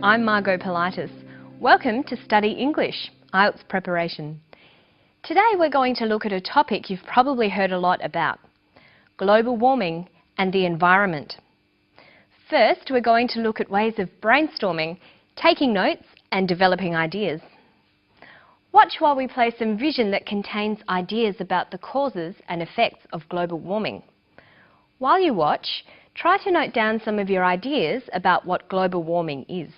I'm Margot Politis. Welcome to Study English, Ielts preparation. Today we're going to look at a topic you've probably heard a lot about, global warming and the environment. First, we're going to look at ways of brainstorming, taking notes and developing ideas. Watch while we play some vision that contains ideas about the causes and effects of global warming. While you watch, try to note down some of your ideas about what global warming is.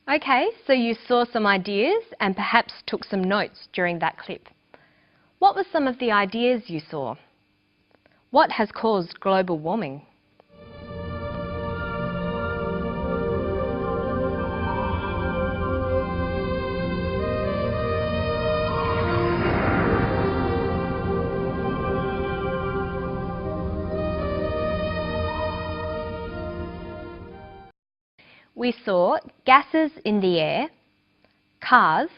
Okay, so you saw some ideas and perhaps took some notes during that clip. What were some of the ideas you saw? What has caused global warming? We saw gases in the air, cars,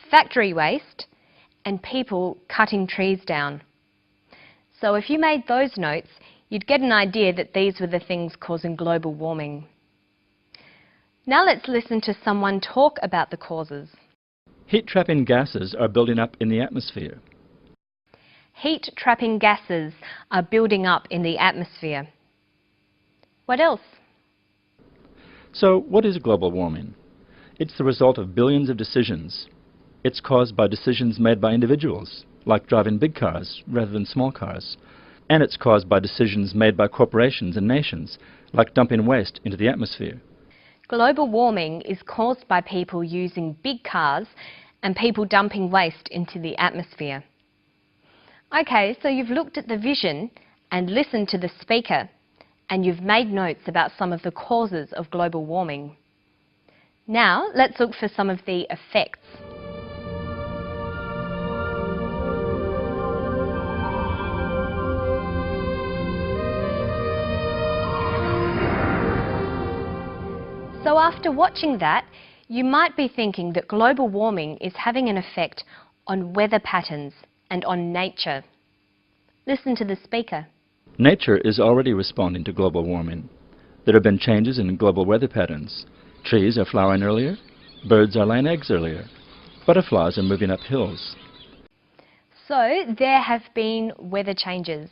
factory waste, and people cutting trees down. So if you made those notes, you'd get an idea that these were the things causing global warming. Now let's listen to someone talk about the causes. Heat-trapping gases are building up in the atmosphere. Heat-trapping gases are building up in the atmosphere. What else? So, what is global warming? It's the result of billions of decisions. It's caused by decisions made by individuals, like driving big cars rather than small cars. And it's caused by decisions made by corporations and nations, like dumping waste into the atmosphere. Global warming is caused by people using big cars and people dumping waste into the atmosphere. Okay, so you've looked at the vision and listened to the speaker, and you've made notes about some of the causes of global warming. Now, let's look for some of the effects. So after watching that, you might be thinking that global warming is having an effect on weather patterns and on nature. Listen to the speaker. Nature is already responding to global warming. There have been changes in global weather patterns. Trees are flowering earlier, birds are laying eggs earlier, butterflies are moving up hills. So there have been weather changes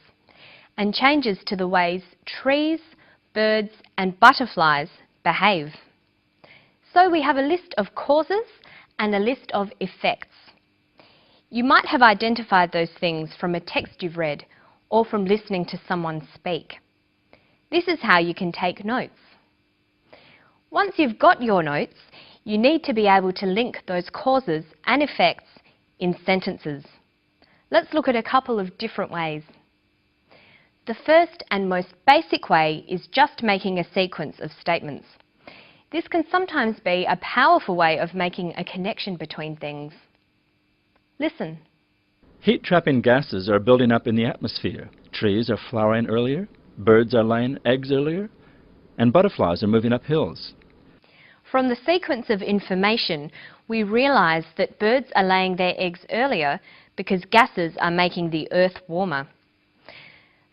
and changes to the ways trees, birds and butterflies behave. So we have a list of causes and a list of effects. You might have identified those things from a text you've read or from listening to someone speak. This is how you can take notes. Once you've got your notes, you need to be able to link those causes and effects in sentences. Let's look at a couple of different ways. The first and most basic way is just making a sequence of statements. This can sometimes be a powerful way of making a connection between things. Listen. Heat-trapping gases are building up in the atmosphere. Trees are flowering earlier, birds are laying eggs earlier, and butterflies are moving up hills. From the sequence of information, we realise that birds are laying their eggs earlier because gases are making the earth warmer.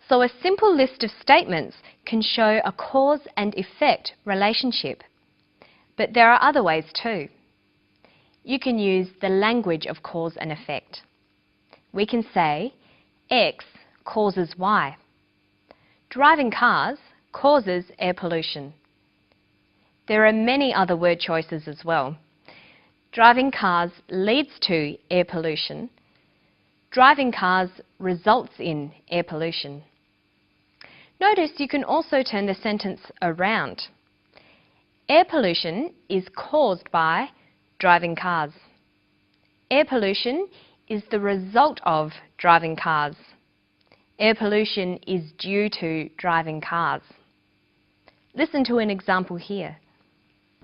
So a simple list of statements can show a cause and effect relationship. But there are other ways too. You can use the language of cause and effect. We can say, X causes Y. Driving cars causes air pollution. There are many other word choices as well. Driving cars leads to air pollution. Driving cars results in air pollution. Notice you can also turn the sentence around. Air pollution is caused by driving cars. Air pollution is the result of driving cars. Air pollution is due to driving cars. Listen to an example here.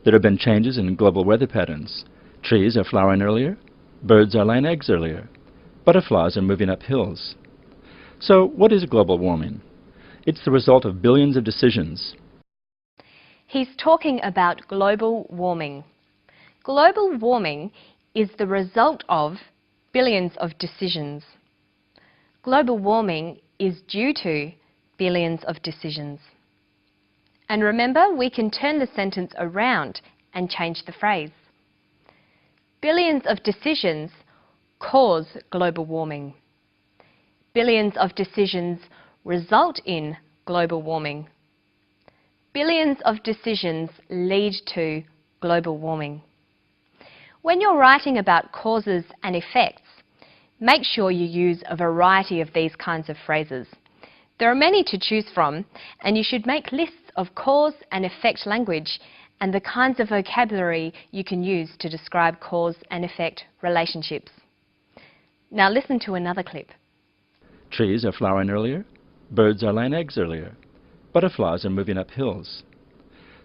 There have been changes in global weather patterns. Trees are flowering earlier, birds are laying eggs earlier, butterflies are moving up hills. So what is global warming? It's the result of billions of decisions. He's talking about global warming. Global warming is the result of billions of decisions. Global warming is due to billions of decisions. And remember, we can turn the sentence around and change the phrase. Billions of decisions cause global warming. Billions of decisions result in global warming. Billions of decisions lead to global warming. When you're writing about causes and effects, make sure you use a variety of these kinds of phrases. There are many to choose from, and you should make lists of cause and effect language and the kinds of vocabulary you can use to describe cause and effect relationships. Now listen to another clip. Trees are flowering earlier. Birds are laying eggs earlier. Butterflies are moving up hills.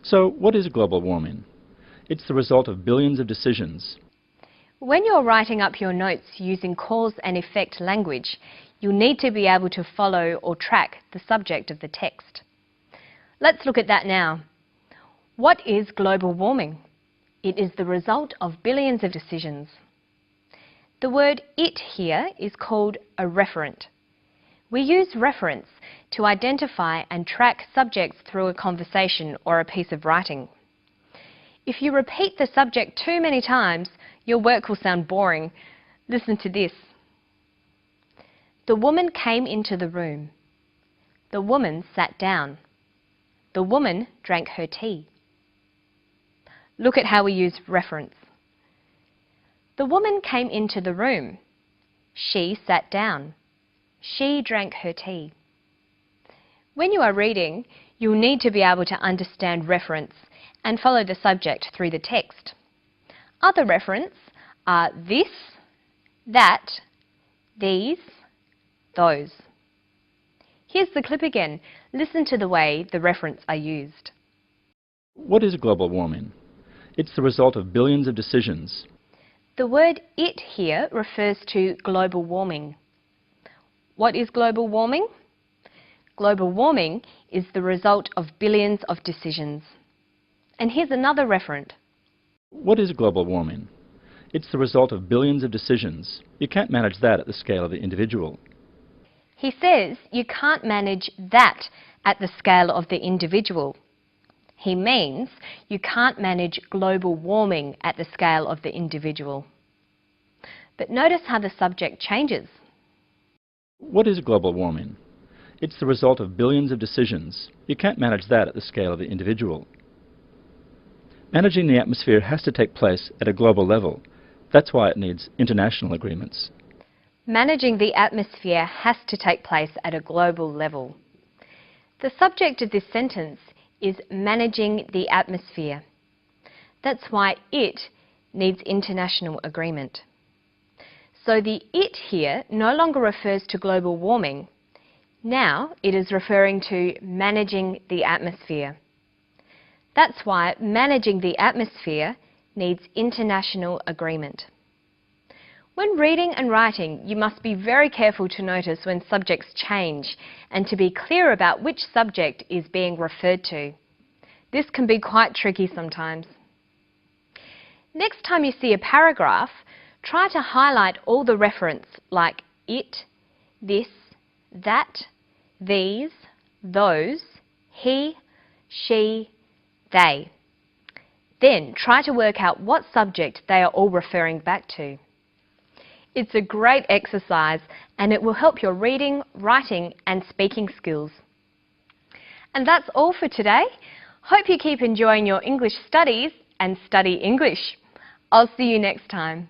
So what is global warming? It's the result of billions of decisions. When you're writing up your notes using cause and effect language, you'll need to be able to follow or track the subject of the text. Let's look at that now. What is global warming? It is the result of billions of decisions. The word "it" here is called a referent. We use referents to identify and track subjects through a conversation or a piece of writing. If you repeat the subject too many times, your work will sound boring. Listen to this. The woman came into the room. The woman sat down. The woman drank her tea. Look at how we use reference. The woman came into the room. She sat down. She drank her tea. When you are reading, you'll need to be able to understand reference and follow the subject through the text. Other referents are this, that, these, those. Here's the clip again. Listen to the way the referents are used. What is global warming? It's the result of billions of decisions. The word "it" here refers to global warming. What is global warming? Global warming is the result of billions of decisions. And here's another referent. What is global warming? It's the result of billions of decisions. You can't manage that at the scale of the individual. He says you can't manage that at the scale of the individual. He means you can't manage global warming at the scale of the individual. But notice how the subject changes. What is global warming? It's the result of billions of decisions. You can't manage that at the scale of the individual. Managing the atmosphere has to take place at a global level. That's why it needs international agreements. Managing the atmosphere has to take place at a global level. The subject of this sentence is managing the atmosphere. That's why it needs international agreement. So the "it" here no longer refers to global warming. Now it is referring to managing the atmosphere. That's why managing the atmosphere needs international agreement. When reading and writing, you must be very careful to notice when subjects change and to be clear about which subject is being referred to. This can be quite tricky sometimes. Next time you see a paragraph, try to highlight all the referents like it, this, that, these, those, he, she, they. Then try to work out what subject they are all referring back to. It's a great exercise and it will help your reading, writing and speaking skills. And that's all for today. Hope you keep enjoying your English studies and study English. I'll see you next time.